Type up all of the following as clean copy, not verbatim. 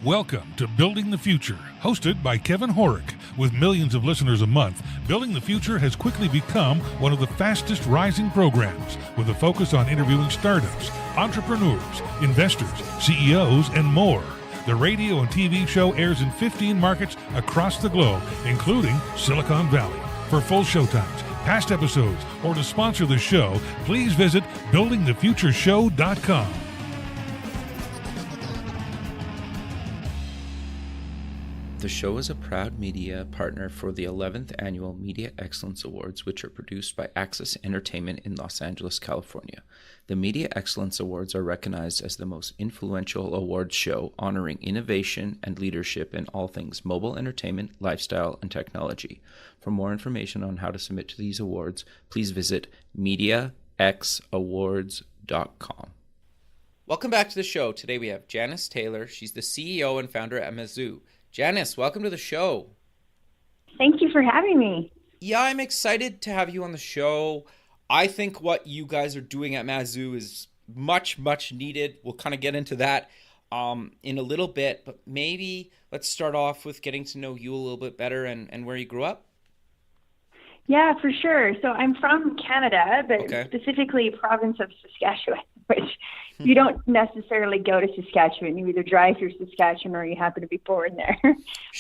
Welcome to Building the Future, hosted by Kevin Horick. With millions of listeners a month, Building the Future has quickly become one of the fastest rising programs, with a focus on interviewing startups, entrepreneurs, investors, CEOs, and more. The radio and TV show airs in 15 markets across the globe, including Silicon Valley. For full showtimes, past episodes, or to sponsor the show, please visit buildingthefutureshow.com. The show is a proud media partner for the 11th Annual Media Excellence Awards, which are produced by Access Entertainment in Los Angeles, California. The Media Excellence Awards are recognized as the most influential awards show honoring innovation and leadership in all things mobile entertainment, lifestyle, and technology. For more information on how to submit to these awards, please visit MediaXAwards.com. Welcome back to the show. Today we have Janice Taylor. She's the CEO and founder at Mizzou. Janice, welcome to the show. Thank you for having me. Yeah, I'm excited to have you on the show. I think what you guys are doing at Mizzou is much, much needed. We'll kind of get into that in a little bit, but maybe let's start off with getting to know you a little bit better and where you grew up. Yeah, for sure. So I'm from Canada, but specifically province of Saskatchewan, which you don't necessarily go to Saskatchewan. You either drive through Saskatchewan or you happen to be born there.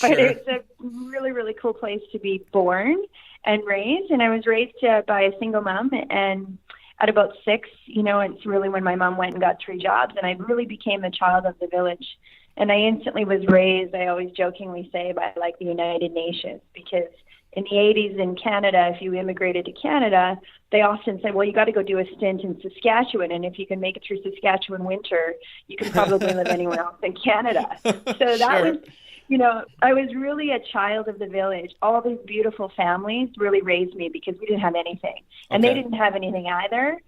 But it's a really, really cool place to be born and raised. And I was raised by a single mom. And at about 6, it's really when my mom went and got 3 jobs. And I really became a child of the village. And I instantly was raised, I always jokingly say, by like the United Nations, because in the 80s in Canada, if you immigrated to Canada, they often say, well, you got to go do a stint in Saskatchewan. And if you can make it through Saskatchewan winter, you can probably live anywhere else in Canada. So that was, I was really a child of the village. All these beautiful families really raised me because we didn't have anything. And they didn't have anything either,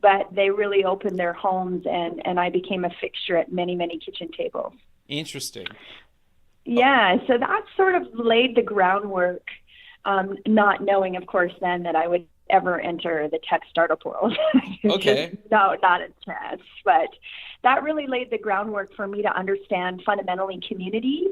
but they really opened their homes and I became a fixture at many, many kitchen tables. Interesting. Yeah, so that sort of laid the groundwork. Not knowing, of course, then that I would ever enter the tech startup world. Okay. No, not a chance. But that really laid the groundwork for me to understand fundamentally community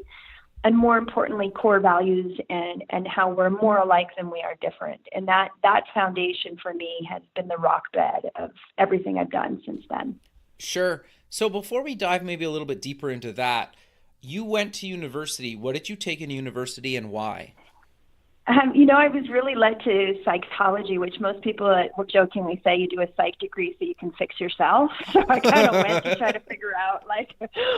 and, more importantly, core values and how we're more alike than we are different. And that foundation for me has been the rock bed of everything I've done since then. Sure. So before we dive maybe a little bit deeper into that, you went to university. What did you take in university and why? I was really led to psychology, which most people will jokingly say you do a psych degree so you can fix yourself. So I kind of went to try to figure out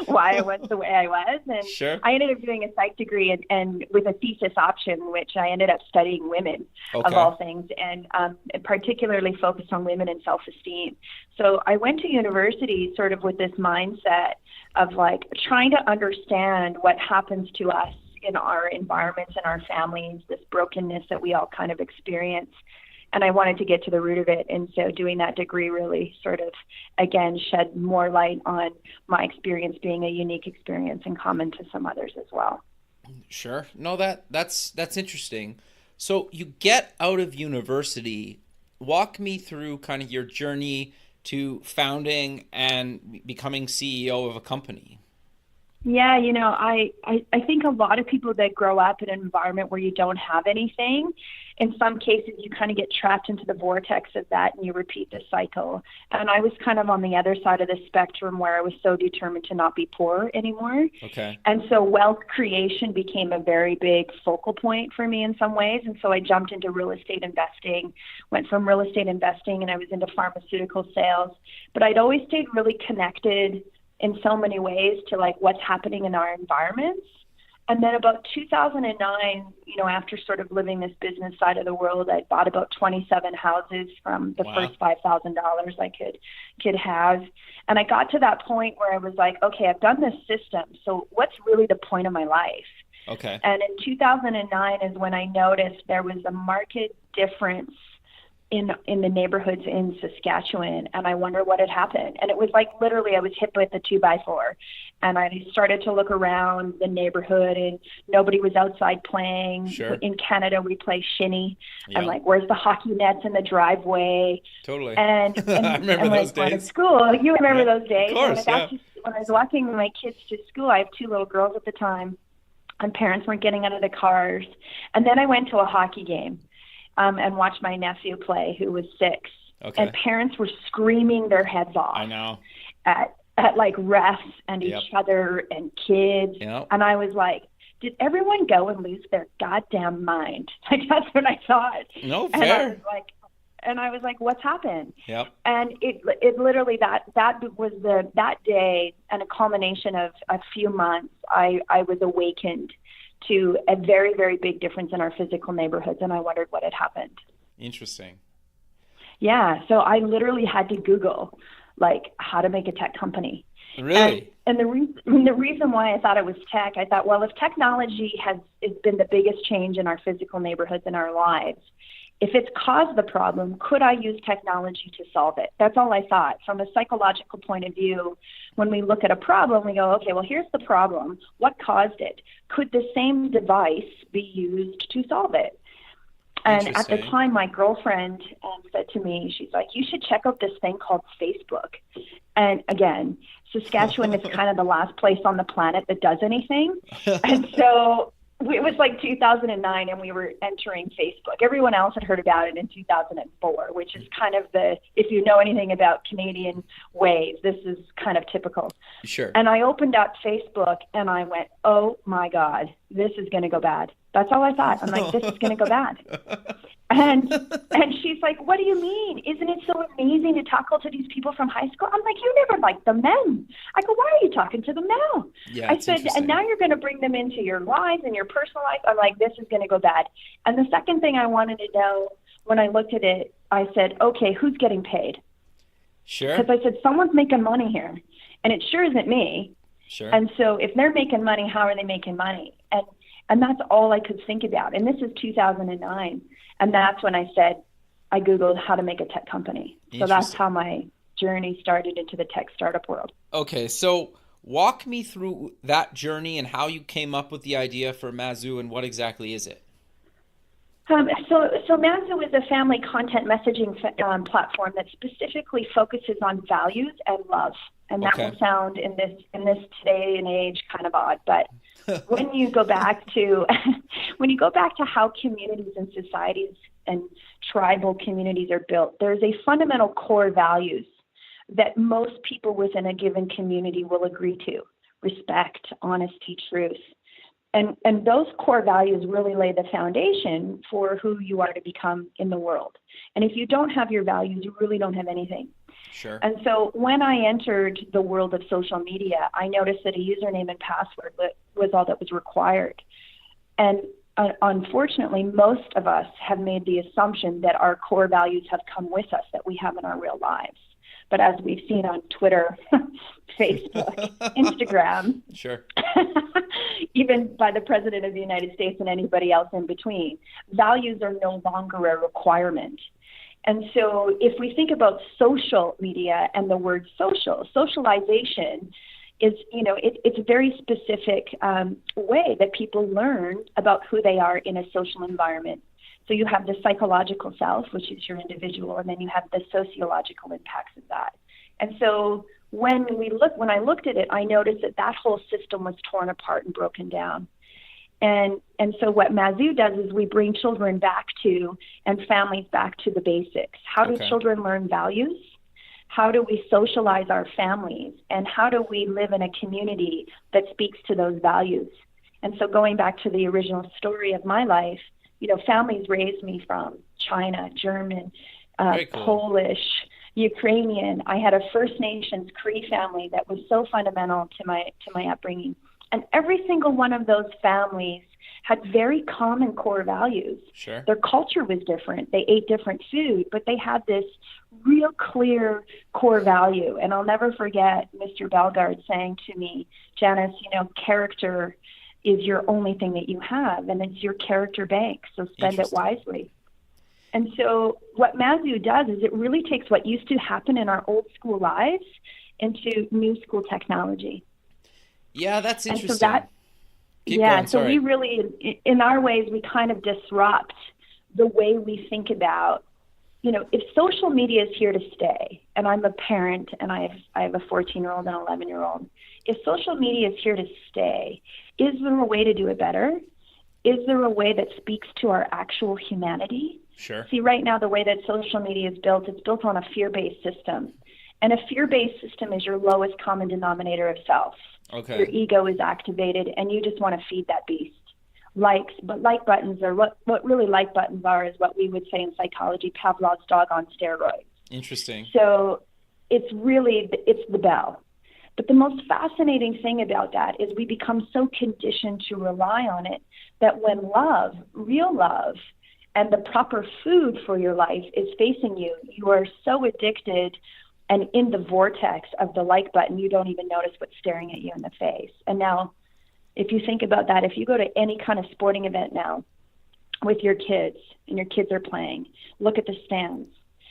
why I was the way I was. And I ended up doing a psych degree and with a thesis option, which I ended up studying women of all things, and particularly focused on women and self-esteem. So I went to university sort of with this mindset of trying to understand what happens to us in our environments and our families, this brokenness that we all kind of experience. And I wanted to get to the root of it. And so doing that degree really sort of, again, shed more light on my experience being a unique experience and common to some others as well. Sure. No, that's interesting. So you get out of university. Walk me through kind of your journey to founding and becoming CEO of a company. Yeah, I think a lot of people that grow up in an environment where you don't have anything, in some cases you kind of get trapped into the vortex of that and you repeat the cycle. And I was kind of on the other side of the spectrum where I was so determined to not be poor anymore. Okay. And so wealth creation became a very big focal point for me in some ways. And so I jumped into real estate investing, went from real estate investing and I was into pharmaceutical sales. But I'd always stayed really connected in so many ways to what's happening in our environments. And then about 2009, after sort of living this business side of the world, I bought about 27 houses from the first $5,000 I could have. And I got to that point where I was like, okay, I've done this system. So what's really the point of my life? Okay. And in 2009 is when I noticed there was a market difference in the neighborhoods in Saskatchewan, and I wonder what had happened. And it was literally I was hit with a 2x4, and I started to look around the neighborhood, and nobody was outside playing. Sure. In Canada, we play shinny. Yeah. I'm like, where's the hockey nets in the driveway? Totally. And I remember those days. Going to school, you remember those days. Of course, and when I was walking my kids to school, I have 2 little girls at the time, and parents weren't getting out of the cars. And then I went to a hockey game and watched my nephew play, who was 6. Okay. And parents were screaming their heads off. I know. At like refs and each other and kids. Yep. And I was like, did everyone go and lose their goddamn mind? Like, that's what I thought. No, fair. And I was like, what's happened? Yep. And it literally, that was that day and a culmination of a few months, I was awakened to a very, very big difference in our physical neighborhoods. And I wondered what had happened. Interesting. Yeah. So I literally had to Google, like, how to make a tech company. Really? And the reason why I thought it was tech, I thought, well, if technology has been the biggest change in our physical neighborhoods and our lives, if it's caused the problem, could I use technology to solve it? That's all I thought. From a psychological point of view, when we look at a problem, we go, okay, well, here's the problem. What caused it? Could the same device be used to solve it? And at the time, my girlfriend said to me, she's like, you should check out this thing called Facebook. And again, Saskatchewan is kind of the last place on the planet that does anything. And so it was like 2009 and we were entering Facebook. Everyone else had heard about it in 2004, which is kind of if you know anything about Canadian ways, this is kind of typical. Sure. And I opened up Facebook and I went, oh my God, this is going to go bad. That's all I thought. I'm like, this is going to go bad. And she's like, what do you mean? Isn't it so amazing to talk to these people from high school? I'm like, you never liked them then. I go, why are you talking to them now? Yeah, I said, and now you're going to bring them into your lives and your personal life. I'm like, this is going to go bad. And the second thing I wanted to know when I looked at it, I said, okay, who's getting paid? Sure. Because I said, someone's making money here. And it sure isn't me. Sure. And so if they're making money, how are they making money? And that's all I could think about. And this is 2009. And that's when I said, I Googled how to make a tech company. So that's how my journey started into the tech startup world. Okay, so walk me through that journey and how you came up with the idea for Mazu and what exactly is it? So Mazu is a family content messaging platform that specifically focuses on values and love. And that will sound in this today and age kind of odd, but when you go back to how communities and societies and tribal communities are built, there's a fundamental core values that most people within a given community will agree to: respect, honesty, truth. And those core values really lay the foundation for who you are to become in the world. And if you don't have your values, you really don't have anything. Sure. And so when I entered the world of social media, I noticed that a username and password was all that was required. And unfortunately, most of us have made the assumption that our core values have come with us, that we have in our real lives. But as we've seen on Twitter, Facebook, Instagram, sure, even by the President of the United States and anybody else in between, values are no longer a requirement. And so if we think about social media and the word socialization is, it's a very specific way that people learn about who they are in a social environment. So you have the psychological self, which is your individual, and then you have the sociological impacts of that. And so when I looked at it, I noticed that whole system was torn apart and broken down. And so what Mazu does is we bring children back to, and families back to, the basics. How do children learn values? How do we socialize our families? And how do we live in a community that speaks to those values? And so going back to the original story of my life, families raised me from China, German, Polish, Ukrainian. I had a First Nations Cree family that was so fundamental to my upbringing. And every single one of those families had very common core values. Sure. Their culture was different. They ate different food, but they had this real clear core value. And I'll never forget Mr. Bellegarde saying to me, Janice, character is your only thing that you have, and it's your character bank, so spend it wisely. And so what Mazu does is it really takes what used to happen in our old school lives into new school technology. Yeah, that's interesting. And so we really, in our ways, we kind of disrupt the way we think about if social media is here to stay, and I'm a parent and I have a 14-year-old and 11-year-old, if social media is here to stay, is there a way to do it better? Is there a way that speaks to our actual humanity? Sure. See, right now, the way that social media is built, it's built on a fear-based system. And a fear-based system is your lowest common denominator of self. Okay. Your ego is activated, and you just want to feed that beast. Likes, but like buttons are what really like buttons are is what we would say in psychology, Pavlov's dog on steroids. Interesting. So it's the bell. But the most fascinating thing about that is we become so conditioned to rely on it that when love, real love, and the proper food for your life is facing you, you are so addicted and in the vortex of the like button, you don't even notice what's staring at you in the face. And now, if you think about that, if you go to any kind of sporting event now with your kids and your kids are playing, look at the stands.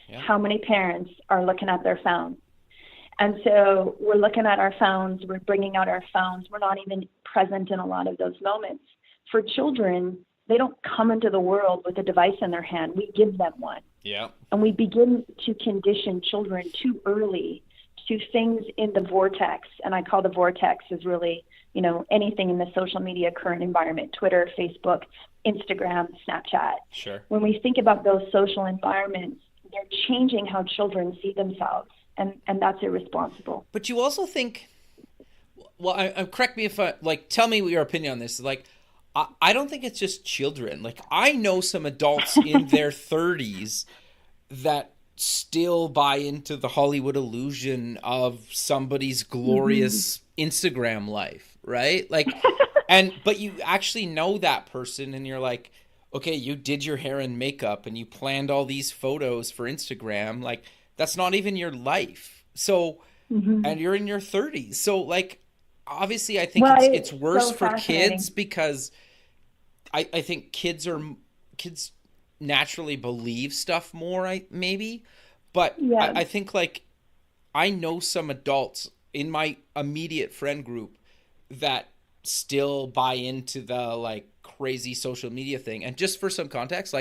Yeah. How many parents are looking at their phone? And so we're looking at our phones, we're bringing out our phones, we're not even present in a lot of those moments. For children, they don't come into the world with a device in their hand. We give them one. Yeah. And we begin to condition children too early to things in the vortex. And I call the vortex is really, anything in the social media current environment, Twitter, Facebook, Instagram, Snapchat. Sure. When we think about those social environments, they're changing how children see themselves. And that's irresponsible. But you also think, well, correct me if tell me what your opinion on this is. I don't think it's just children. I know some adults in their 30s that still buy into the Hollywood illusion of somebody's glorious Instagram life, right? But you actually know that person and you're like, okay, you did your hair and makeup and you planned all these photos for Instagram. That's not even your life. So, and you're in your 30s. So obviously I think it's worse so for kids because I think kids naturally believe stuff more, maybe. But yeah. I think I know some adults in my immediate friend group that still buy into the crazy social media thing. And just for some context,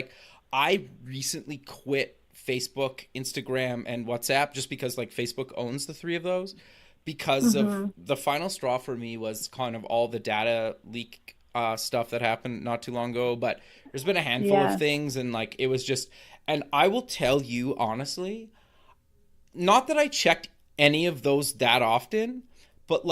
I recently quit Facebook, Instagram, and WhatsApp just because Facebook owns the three of those because of the final straw for me was kind of all the data leak stuff that happened not too long ago. But there's been a handful of things and it was just, and I will tell you honestly, not that I checked any of those that often, but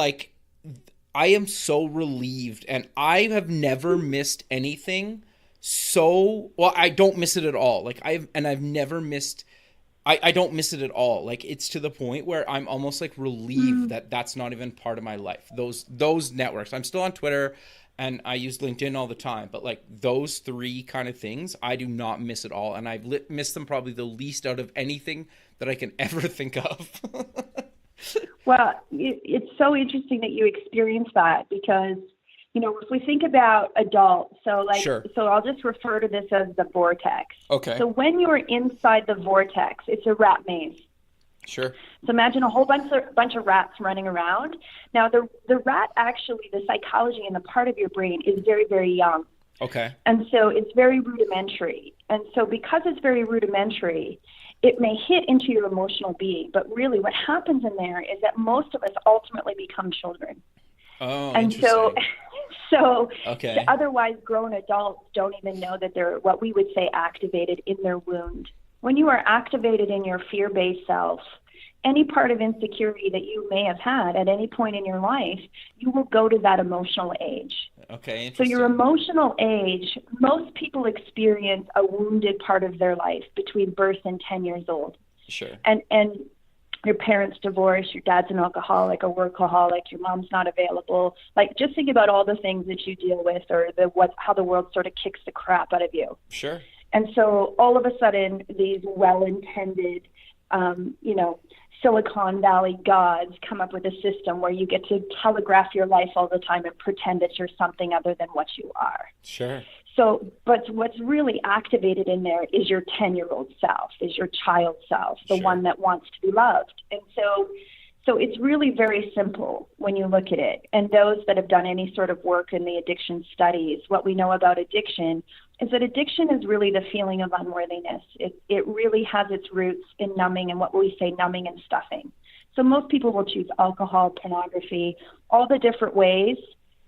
I am so relieved and I have never missed anything. I don't miss it at all. I've never missed, I don't miss it at all. It's to the point where I'm almost relieved that that's not even part of my life. Those networks, I'm still on Twitter and I use LinkedIn all the time, but those three kind of things, I do not miss at all. And I've missed them probably the least out of anything that I can ever think of. Well, it's so interesting that you experience that because if we think about adults, Sure. So I'll just refer to this as the vortex. Okay. So when you're inside the vortex, it's a rat maze. Sure. So imagine a whole bunch of rats running around. Now, the rat actually, the psychology and the part of your brain is very, very young. Okay. And so it's very rudimentary. And so because it's very rudimentary, it may hit into your emotional being. But really what happens in there is that most of us ultimately become children. Oh, and interesting. So okay. The otherwise grown adults don't even know that they're what we would say activated in their wound. When you are activated in your fear-based self, any part of insecurity that you may have had at any point in your life, you will go to that emotional age. Okay, so interesting. your emotional age, most people experience a wounded part of their life between birth and 10 years old. Sure. And your parents divorced, your dad's an alcoholic, a workaholic, your mom's not available. Just think about all the things that you deal with or how the world sort of kicks the crap out of you. Sure. And so all of a sudden, these well-intended, Silicon Valley gods come up with a system where you get to telegraph your life all the time and pretend that you're something other than what you are. Sure. So, but what's really activated in there is your 10-year-old self, is your child self, the Sure. one that wants to be loved. And so So it's really very simple when you look at it. And those that have done any sort of work in the addiction studies, what we know about addiction is that addiction is really the feeling of unworthiness. It really has its roots in numbing and what we say numbing and stuffing. So most people will choose alcohol, pornography, all the different ways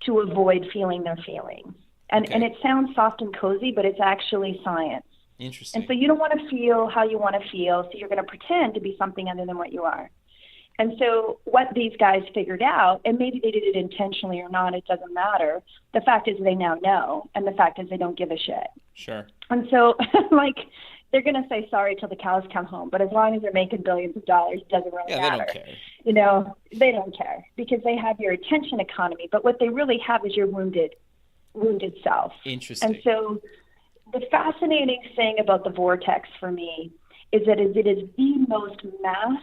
to avoid feeling their feelings. And it sounds soft and cozy, but it's actually science. Interesting. And so you don't want to feel how you want to feel, so you're going to pretend to be something other than what you are. And so what these guys figured out, and maybe they did it intentionally or not, it doesn't matter. The fact is they now know, and the fact is they don't give a shit. Sure. And so, like, they're going to say sorry till the cows come home, but as long as they're making billions of dollars, it doesn't really matter. Yeah, they don't care. You know, they don't care because they have your attention economy, but what they really have is your wounded self. Interesting. And so the fascinating thing about the vortex for me is that it is the most mass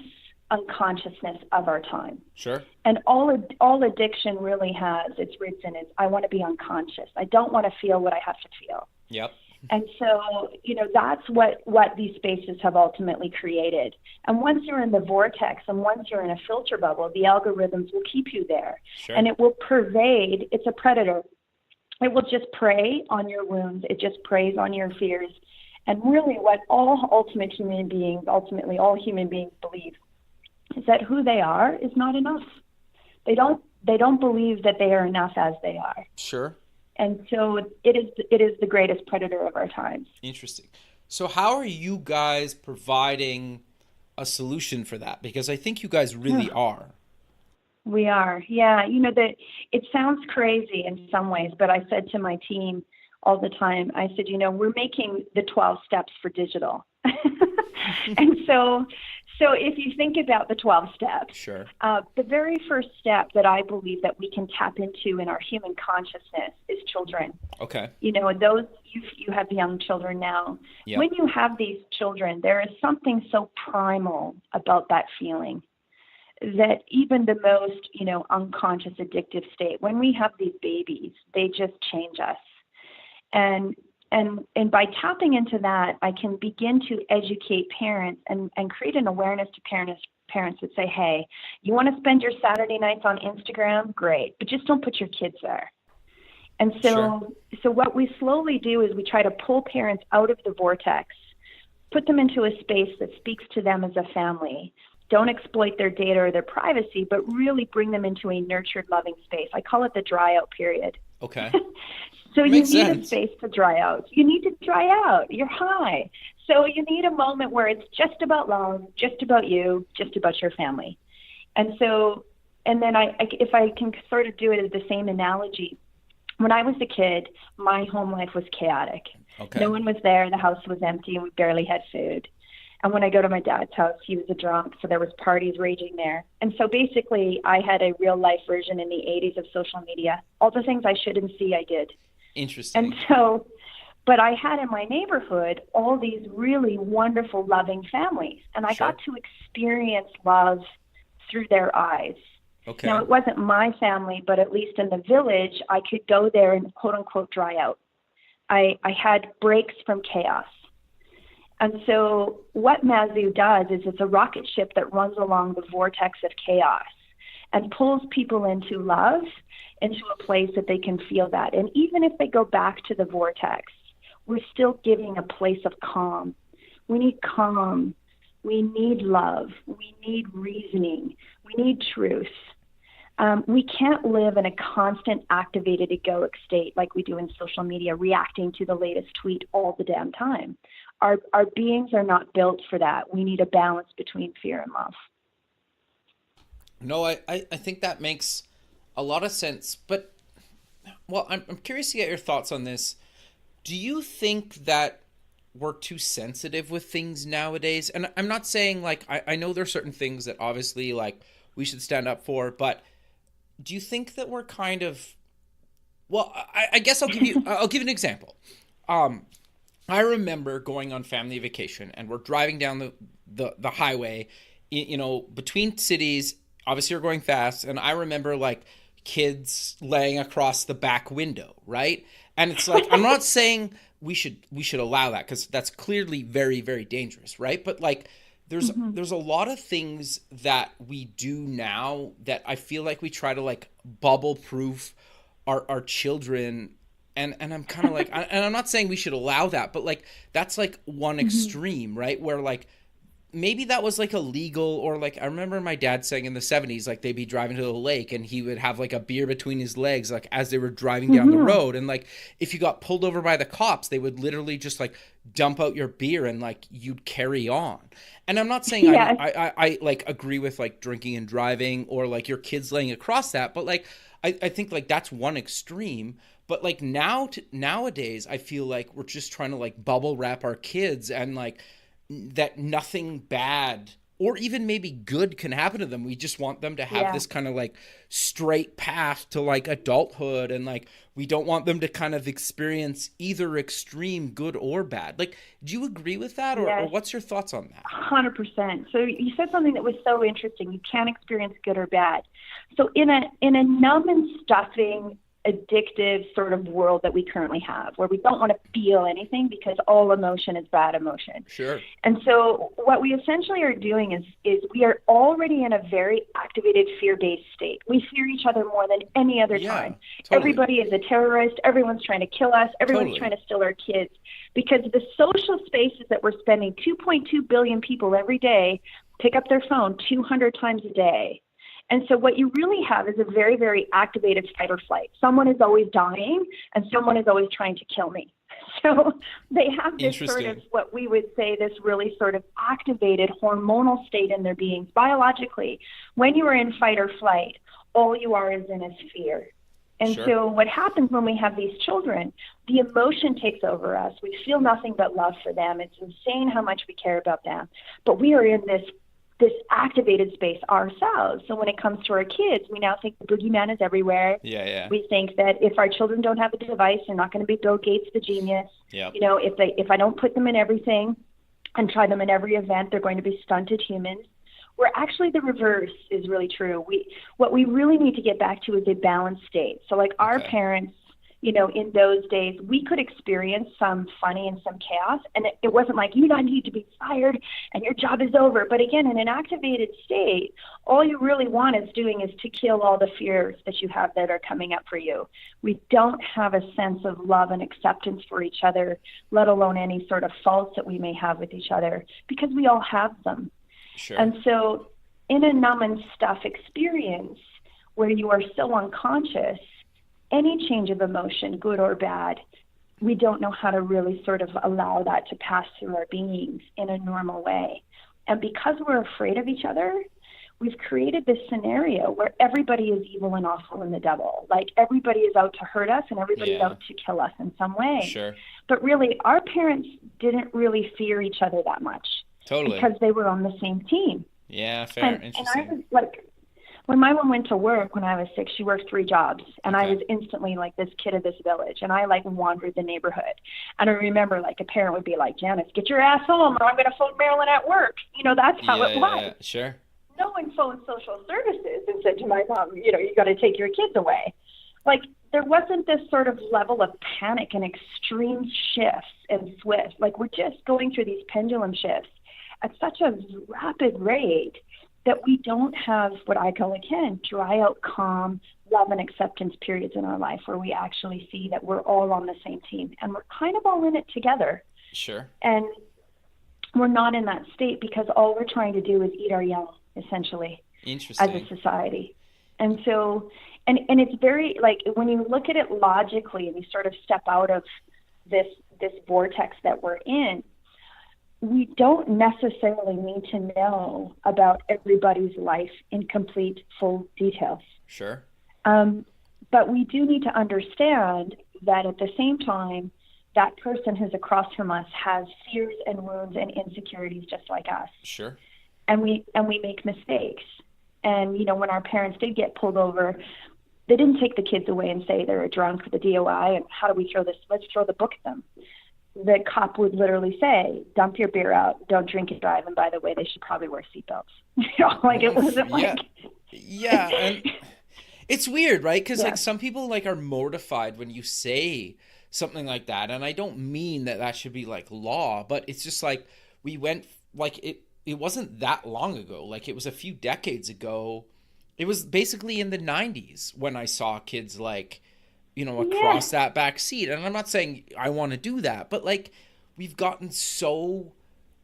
unconsciousness of our time. Sure. And all addiction really has its roots in it. I want to be unconscious. I don't want to feel what I have to feel. Yep. And so, you know, that's what these spaces have ultimately created. And once you're in the vortex and once you're in a filter bubble, the algorithms will keep you there. Sure. And it will pervade. It's a predator. It will just prey on your wounds. It just preys on your fears. And really what all human beings believe is that who they are is not enough. They don't believe that they are enough as they are. Sure. And so it is the greatest predator of our times. Interesting. So how are you guys providing a solution for that? Because I think you guys really are. We are. Yeah. You know, it sounds crazy in some ways, but I said to my team all the time, I said, you know, we're making the 12 steps for digital. And so if you think about the 12 steps, sure. The very first step that I believe that we can tap into in our human consciousness is children. Okay. You know, you have young children now. Yep. When you have these children, there is something so primal about that feeling that even the most, you know, unconscious addictive state, when we have these babies, they just change us. And by tapping into that, I can begin to educate parents and create an awareness to parents that say, hey, you want to spend your Saturday nights on Instagram? Great, but just don't put your kids there. And so what we slowly do is we try to pull parents out of the vortex, put them into a space that speaks to them as a family. Don't exploit their data or their privacy, but really bring them into a nurtured, loving space. I call it the dry out period. Okay. So Makes you need sense. a space to dry out. You need to dry out. You're high. So you need a moment where it's just about love, just about you, just about your family. And then if I can sort of do it as the same analogy, when I was a kid, my home life was chaotic. Okay. No one was there. The house was empty and we barely had food. And when I go to my dad's house, he was a drunk, so there was parties raging there. And so basically, I had a real-life version in the 80s of social media. All the things I shouldn't see, I did. Interesting. And so, but I had in my neighborhood all these really wonderful, loving families. And I got to experience love through their eyes. Okay. Now, it wasn't my family, but at least in the village, I could go there and quote-unquote dry out. I had breaks from chaos. And so what Mazu does is it's a rocket ship that runs along the vortex of chaos and pulls people into love, into a place that they can feel that. And even if they go back to the vortex, we're still giving a place of calm. We need calm. We need love. We need reasoning. We need truth. We can't live in a constant activated egoic state like we do in social media, reacting to the latest tweet all the damn time. Our beings are not built for that. We need a balance between fear and love. No, I think that makes a lot of sense. But, well, I'm curious to get your thoughts on this. Do you think that we're too sensitive with things nowadays? And I'm not saying, like, I know there's certain things that obviously, like, we should stand up for, but do you think that we're kind of, well, I guess I'll give you an example. I remember going on family vacation and we're driving down the highway, you know, between cities. Obviously you're going fast. And I remember like kids laying across the back window. Right. And it's like, I'm not saying we should allow that because that's clearly very, very dangerous. Right. But like, there's a lot of things that we do now that I feel like we try to like bubble proof our children. And I'm kind of like, and I'm not saying we should allow that, but like, that's like one extreme, right? Where like, maybe that was like illegal, or like, I remember my dad saying in the 70s, like they'd be driving to the lake and he would have like a beer between his legs, like as they were driving down the road. And like, if you got pulled over by the cops, they would literally just like dump out your beer and like you'd carry on. And I'm not saying I like agree with like drinking and driving or like your kids laying across that, but like, I think like that's one extreme. But like nowadays, I feel like we're just trying to like bubble wrap our kids and like that nothing bad or even maybe good can happen to them. We just want them to have this kind of like straight path to like adulthood, and like we don't want them to kind of experience either extreme, good or bad. Like, do you agree with that, or what's your thoughts on that? 100%. So you said something that was so interesting. You can't experience good or bad. So in a numb and stuffing, addictive sort of world that we currently have, where we don't want to feel anything because all emotion is bad emotion. Sure. And so what we essentially are doing is we are already in a very activated fear-based state. We fear each other more than any other time. Totally. Everybody is a terrorist. Everyone's trying to kill us. Everyone's trying to steal our kids, because the social spaces that we're spending, 2.2 billion people every day pick up their phone 200 times a day. And so what you really have is a very, very activated fight or flight. Someone is always dying and someone is always trying to kill me. So they have this sort of, what we would say, this really sort of activated hormonal state in their beings biologically. When you are in fight or flight, all you are is in is fear. And so what happens when we have these children, the emotion takes over us. We feel nothing but love for them. It's insane how much we care about them. But we are in this activated space ourselves. So when it comes to our kids, we now think the boogeyman is everywhere. We think that if our children don't have a device, they're not going to be Bill Gates, the genius. You know, if I don't put them in everything and try them in every event, they're going to be stunted humans. Where actually the reverse is really true. What we really need to get back to is a balanced state. So like our parents, you know, in those days, we could experience some funny and some chaos. And it wasn't like, you don't need to be fired and your job is over. But again, in an activated state, all you really want is to kill all the fears that you have that are coming up for you. We don't have a sense of love and acceptance for each other, let alone any sort of faults that we may have with each other, because we all have them. And so in a numb and stuff experience where you are so unconscious, any change of emotion, good or bad, we don't know how to really sort of allow that to pass through our beings in a normal way. And because we're afraid of each other, we've created this scenario where everybody is evil and awful and the devil. Like everybody is out to hurt us and everybody's out to kill us in some way. But really, our parents didn't really fear each other that much. Because they were on the same team. Fair. Interesting. And I was like, when my mom went to work when I was 6, she worked 3 jobs. And I was instantly like this kid of this village. And I like wandered the neighborhood. And I remember like a parent would be like, Janice, get your ass home or I'm going to phone Marilyn at work. You know, that's how it was. No one phoned social services and said to my mom, you know, you got to take your kids away. Like there wasn't this sort of level of panic and extreme shifts and swift. Like we're just going through these pendulum shifts at such a rapid rate that we don't have what I call, again, dry out, calm, love and acceptance periods in our life where we actually see that we're all on the same team and we're kind of all in it together. And we're not in that state because all we're trying to do is eat our young, essentially, as a society. And so, and it's very, like, when you look at it logically and you sort of step out of this vortex that we're in, we don't necessarily need to know about everybody's life in complete, full details. But we do need to understand that at the same time, that person who's across from us has fears and wounds and insecurities just like us. And we make mistakes. And, you know, when our parents did get pulled over, they didn't take the kids away and say they're drunk for the DOI and how do we throw this? Let's throw the book at them. The cop would literally say, dump your beer out, don't drink and drive, and by the way, they should probably wear seatbelts. You know, like it wasn't like... And it's weird, right? Because like some people like are mortified when you say something like that, and I don't mean that should be like law, but it's just like we went, like it wasn't that long ago. Like, it was a few decades ago. It was basically in the 90s when I saw kids, like, you know, across that back seat. And I'm not saying I want to do that, but like, we've gotten so,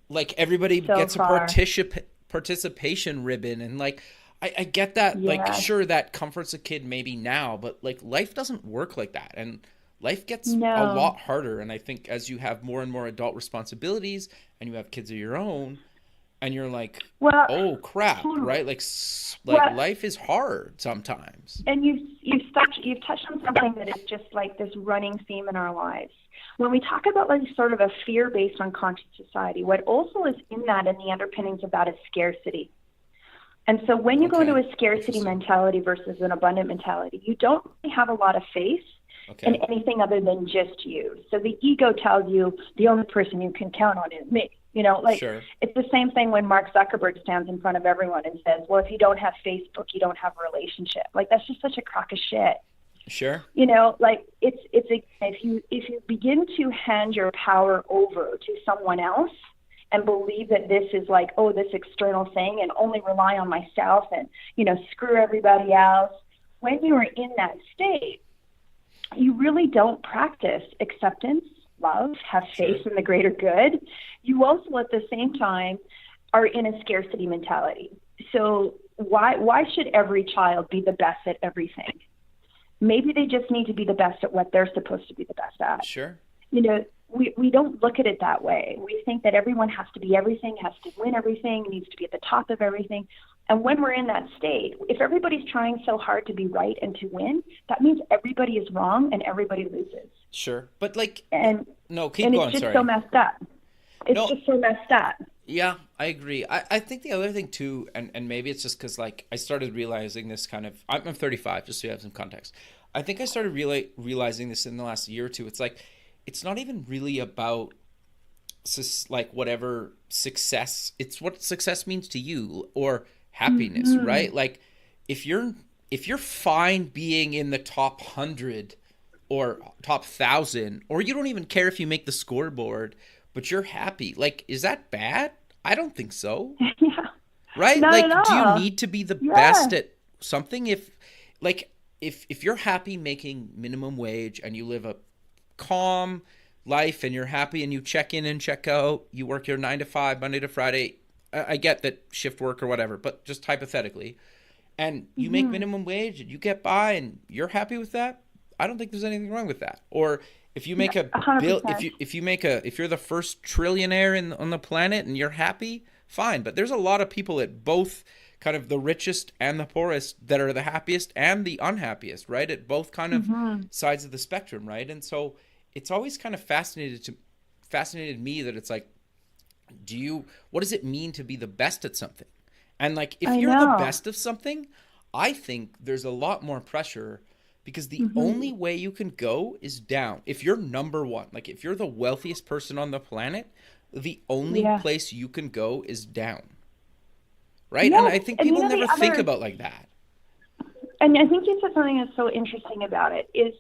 like, everybody gets a participation ribbon, and like, I get that. Like, sure, that comforts a kid maybe now, but like, life doesn't work like that, and life gets a lot harder. And I think as you have more and more adult responsibilities and you have kids of your own, and you're like, oh crap, right? Like life is hard sometimes. And you've touched on something that is just like this running theme in our lives. When we talk about like sort of a fear-based unconscious society, what also is in that and the underpinnings of that is scarcity. And so when you go into a scarcity mentality versus an abundant mentality, you don't really have a lot of faith in anything other than just you. So the ego tells you the only person you can count on is me. You know, like it's the same thing when Mark Zuckerberg stands in front of everyone and says, well, if you don't have Facebook, you don't have a relationship. Like, that's just such a crock of shit. Sure. You know, like if you begin to hand your power over to someone else and believe that this is like, oh, this external thing, and only rely on myself and, you know, screw everybody else, when you are in that state, you really don't practice acceptance, love, have faith in the greater good. You also at the same time are in a scarcity mentality. So why should every child be the best at everything? Maybe they just need to be the best at what they're supposed to be the best at. Sure. You know, we don't look at it that way. We think that everyone has to be everything, has to win everything, needs to be at the top of everything. And when we're in that state, if everybody's trying so hard to be right and to win, that means everybody is wrong and everybody loses. Sure. But like, keep going. It's just so messed up. It's just so messed up. Yeah, I agree. I think the other thing too, and maybe it's just because like I started realizing this kind of, I'm 35, just so you have some context. I think I started realizing this in the last year or two. It's like, it's not even really about like whatever success, it's what success means to you or happiness, right? Like if you're fine being in the top 100 or top 1,000, or you don't even care if you make the scoreboard, but you're happy, like, is that bad? I don't think so. Yeah. Right? Not like, at all. do you need to be the best at something? If you're happy making minimum wage and you live a calm life and you're happy and you check in and check out, you work your 9 to 5, Monday to Friday, I get that shift work or whatever, but just hypothetically, and you make minimum wage and you get by and you're happy with that, I don't think there's anything wrong with that. Or if you make a bill, if you're the first trillionaire on the planet and you're happy, fine. But there's a lot of people at both kind of the richest and the poorest that are the happiest and the unhappiest, right? At both kind of sides of the spectrum, right? And so it's always kind of fascinated me that it's like, what does it mean to be the best at something? And like, if you're the best of something, I think there's a lot more pressure, because the only way you can go is down. If you're number one, like if you're the wealthiest person on the planet, the only place you can go is down. Right? Yes. And I think people never think about like that. And I think you said something that's so interesting about it is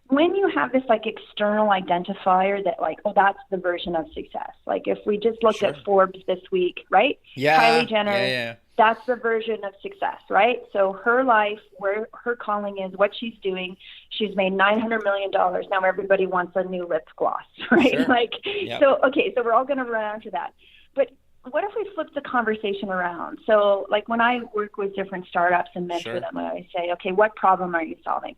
when you have this like external identifier that like, oh, that's the version of success. Like if we just looked at Forbes this week, right? Yeah. Kylie Jenner, that's the version of success, right? So her life, where her calling is, what she's doing, she's made $900 million. Now everybody wants a new lip gloss, right? Sure. Like, so we're all going to run after that. But what if we flip the conversation around? So like when I work with different startups and mentor them, I say, okay, what problem are you solving?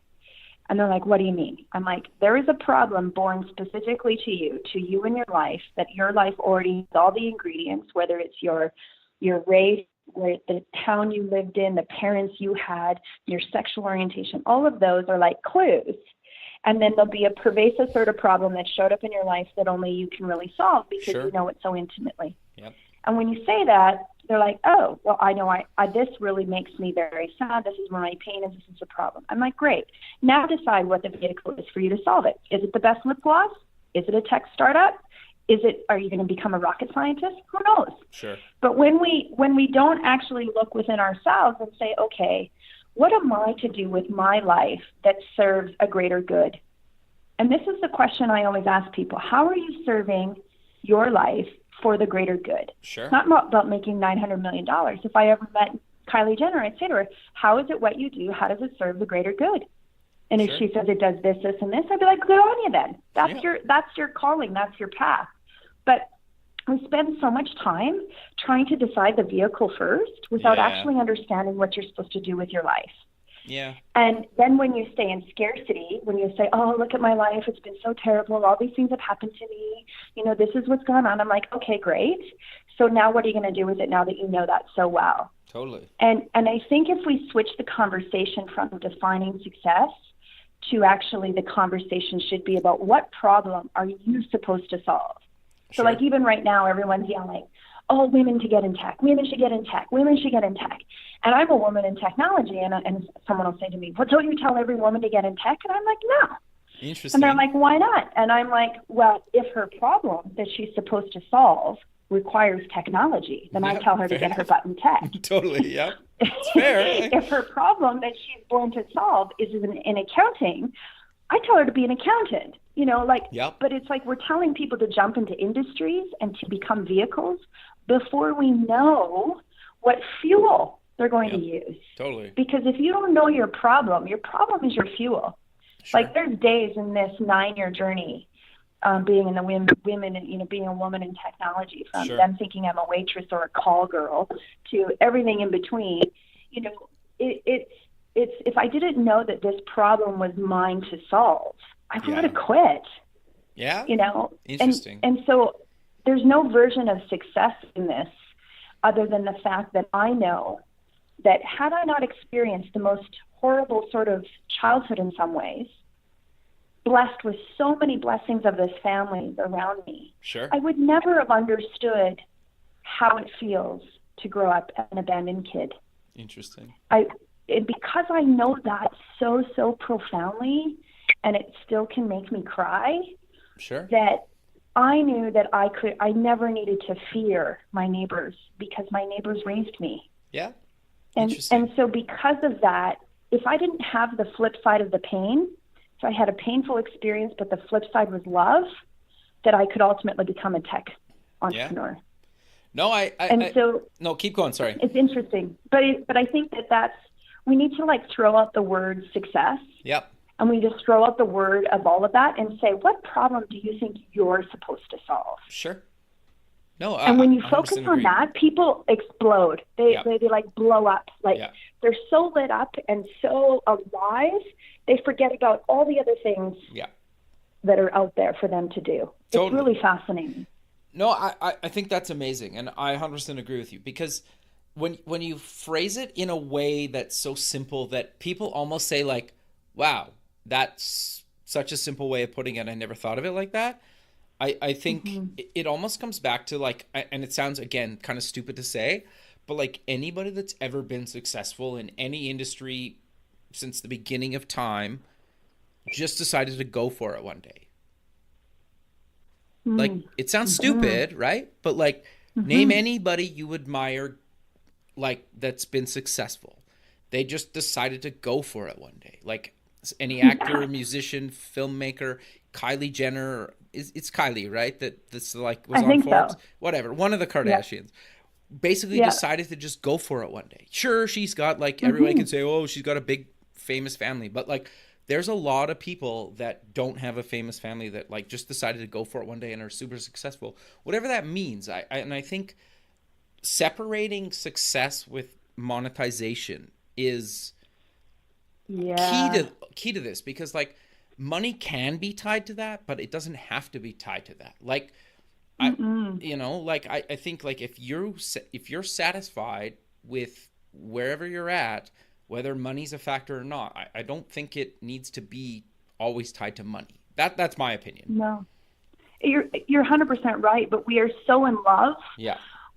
And they're like, what do you mean? I'm like, there is a problem born specifically to you in your life, that your life already has all the ingredients, whether it's your race, where the town you lived in, the parents you had, your sexual orientation, all of those are like clues. And then there'll be a pervasive sort of problem that showed up in your life that only you can really solve because you know it so intimately. Yep. And when you say that, they're like, oh, well, I know this really makes me very sad. This is where my pain is. This is a problem. I'm like, great. Now decide what the vehicle is for you to solve it. Is it the best lip gloss? Is it a tech startup? Are you going to become a rocket scientist? Who knows? Sure. But when we don't actually look within ourselves and say, okay, what am I to do with my life that serves a greater good? And this is the question I always ask people. How are you serving your life for the greater good. Sure. It's not about making $900 million. If I ever met Kylie Jenner, I'd say to her, how is it what you do? How does it serve the greater good? And if she says it does this, this, and this, I'd be like, good on you then. That's your calling. That's your path. But we spend so much time trying to decide the vehicle first without actually understanding what you're supposed to do with your life. Yeah. And then when you stay in scarcity, when you say, oh, look at my life, it's been so terrible, all these things have happened to me, this is what's going on. I'm like, okay, great. So now what are you going to do with it now that you know that so well? Totally. And I think if we switch the conversation from defining success to actually the conversation should be about what problem are you supposed to solve? So like even right now, everyone's yelling, oh, women to get in tech, women should get in tech, women should get in tech. And I'm a woman in technology, and someone will say to me, well, don't you tell every woman to get in tech? And I'm like, no. Interesting. And they're like, why not? And I'm like, well, if her problem that she's supposed to solve requires technology, then I tell her to get her butt in tech. Totally, yeah. It's fair. If her problem that she's born to solve is in accounting, I tell her to be an accountant. But it's like we're telling people to jump into industries and to become vehicles before we know what fuel they're going to use. Totally. Because if you don't know your problem is your fuel. Sure. Like there's days in this 9-year journey being in the women and being a woman in technology, from them thinking I'm a waitress or a call girl to everything in between. It's if I didn't know that this problem was mine to solve, I would have quit. Yeah. Interesting. And so there's no version of success in this other than the fact that I know that had I not experienced the most horrible sort of childhood in some ways, blessed with so many blessings of this family around me, I would never have understood how it feels to grow up an abandoned kid. Interesting. Because I know that so profoundly, and it still can make me cry, that I knew that I never needed to fear my neighbors because my neighbors raised me. Yeah. And so because of that, if I didn't have the flip side of the pain, so I had a painful experience, but the flip side was love, that I could ultimately become a tech entrepreneur. Yeah. No, no, keep going. Sorry. It's interesting, but I think we need to throw out the word success. Yep. And we just throw out the word of all of that and say, what problem do you think you're supposed to solve? Sure. No, and when you focus on that, people explode. They blow up. They're so lit up and so alive, they forget about all the other things that are out there for them to do. Totally. It's really fascinating. No, I think that's amazing. And I 100% agree with you, because when you phrase it in a way that's so simple that people almost say like, wow, that's such a simple way of putting it. I never thought of it like that. I think it almost comes back to and it sounds, again, kind of stupid to say, but anybody that's ever been successful in any industry since the beginning of time just decided to go for it one day. It sounds stupid, right? But name anybody you admire that's been successful. They just decided to go for it one day. Any actor, musician, filmmaker, Kylie Jenner, it's Kylie, right? That's was on Forbes, whatever. One of the Kardashians basically decided to just go for it one day. Sure, she's got everybody can say, oh, she's got a big famous family, but there's a lot of people that don't have a famous family that just decided to go for it one day and are super successful. Whatever that means, I think separating success with monetization is key to this, because money can be tied to that, but it doesn't have to be tied to that. I think if you're satisfied with wherever you're at, whether money's a factor or not, I don't think it needs to be always tied to money. That's my opinion. No, you're 100% right. But we are so in love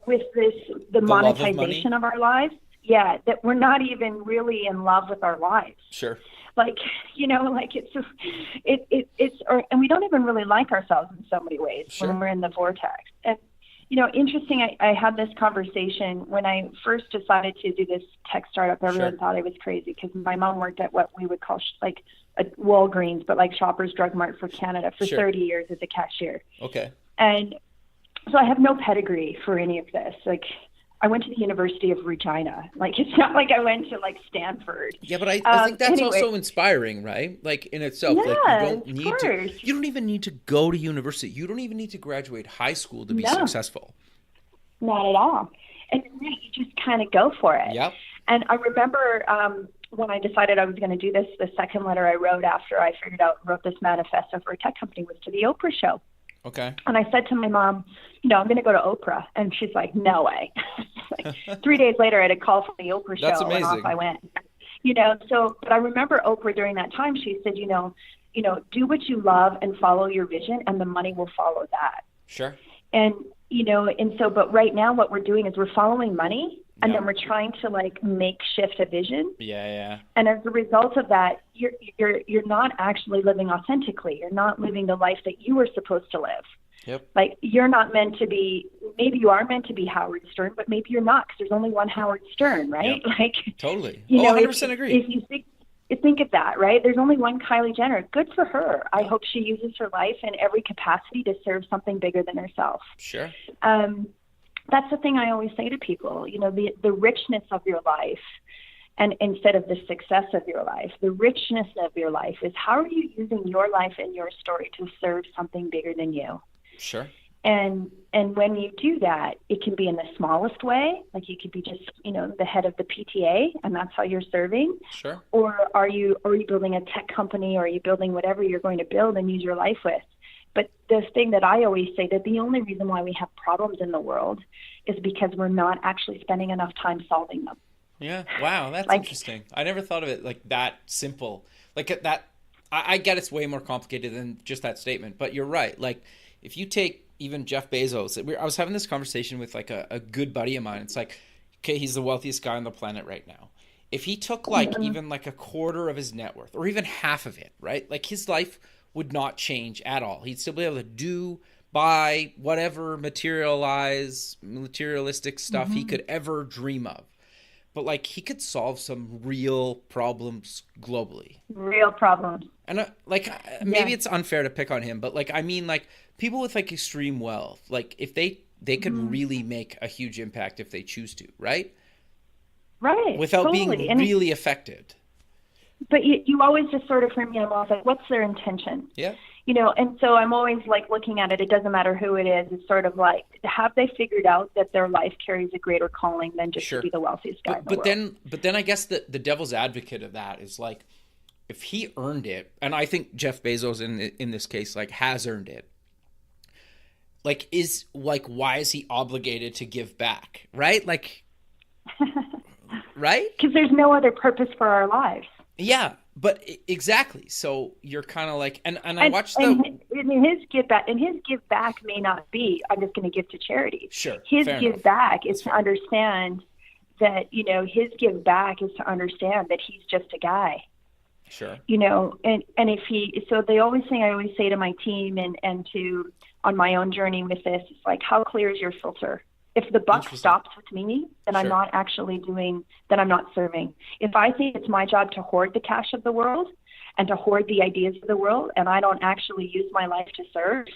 with the monetization of our lives. Yeah, that we're not even really in love with our lives. Sure. And we don't even really like ourselves in so many ways when we're in the vortex. And, interesting, I had this conversation when I first decided to do this tech startup. Everyone thought I was crazy because my mom worked at what we would call a Walgreens, but Shoppers Drug Mart for Canada for 30 years as a cashier. Okay. And So I have no pedigree for any of this. Like, I went to the University of Regina. Like, it's not like I went to like Stanford. Yeah, but I think that's also inspiring, right? Like in itself, yeah, like you don't even need to go to university. You don't even need to graduate high school to be successful. Not at all. And you just kind of go for it. Yep. And I remember when I decided I was going to do this, the second letter I wrote after I wrote this manifesto for a tech company was to the Oprah show. Okay. And I said to my mom, I'm going to go to Oprah. And she's like, no way. Like 3 days later, I had a call from the Oprah show. That's amazing. And off I went. But I remember Oprah during that time, she said, do what you love and follow your vision, and the money will follow that. Sure. And, but right now what we're doing is we're following money, and then we're trying to like makeshift a vision. Yeah. And as a result of that, you're not actually living authentically. You're not living the life that you were supposed to live. Yep. Like, you're not meant to be, maybe you are meant to be Howard Stern, but maybe you're not, because there's only one Howard Stern, right? Yep. Like, totally. 100% agree. If you think of that, right? There's only one Kylie Jenner. Good for her. I hope she uses her life in every capacity to serve something bigger than herself. Sure. That's the thing I always say to people, the richness of your life, and instead of the success of your life, the richness of your life is how are you using your life and your story to serve something bigger than you? Sure. And when you do that, it can be in the smallest way, like you could be just, the head of the PTA, and that's how you're serving. Sure. Or are you building a tech company, or are you building whatever you're going to build and use your life with? But the thing that I always say, that the only reason why we have problems in the world is because we're not actually spending enough time solving them. Yeah. Wow. That's interesting. I never thought of it like that simple. Like that. I get it's way more complicated than just that statement, but you're right. Like, if you take even Jeff Bezos, I was having this conversation with like a good buddy of mine. It's like, okay, he's the wealthiest guy on the planet right now. If he took like even like a quarter of his net worth, or even half of it, right? Like, his life would not change at all. He'd still be able to buy whatever materialistic stuff he could ever dream of. But like, he could solve some real problems globally. Real problems. And maybe it's unfair to pick on him, but like, I mean, like, people with like extreme wealth, like if they could really make a huge impact if they choose to, right? Right. Without being really affected. But you always just sort of frame yourself like, what's their intention? Yeah. And so I'm always like looking at it. It doesn't matter who it is. It's sort of like, have they figured out that their life carries a greater calling than just to be the wealthiest guy in the world? But then I guess the devil's advocate of that is like, if he earned it, and I think Jeff Bezos in this case like has earned it. Like, why is he obligated to give back? Right? Like, right? Because there's no other purpose for our lives. Yeah, but exactly. So you're kind of like, and I watched his give back may not be, I'm just going to give to charity. Sure. His give back is to understand that, his give back is to understand that he's just a guy. Sure. And if so the only thing I always say to my team and to on my own journey with this is like, how clear is your filter? If the buck stops with me, then I'm not actually then I'm not serving. If I think it's my job to hoard the cash of the world and to hoard the ideas of the world, and I don't actually use my life to serve,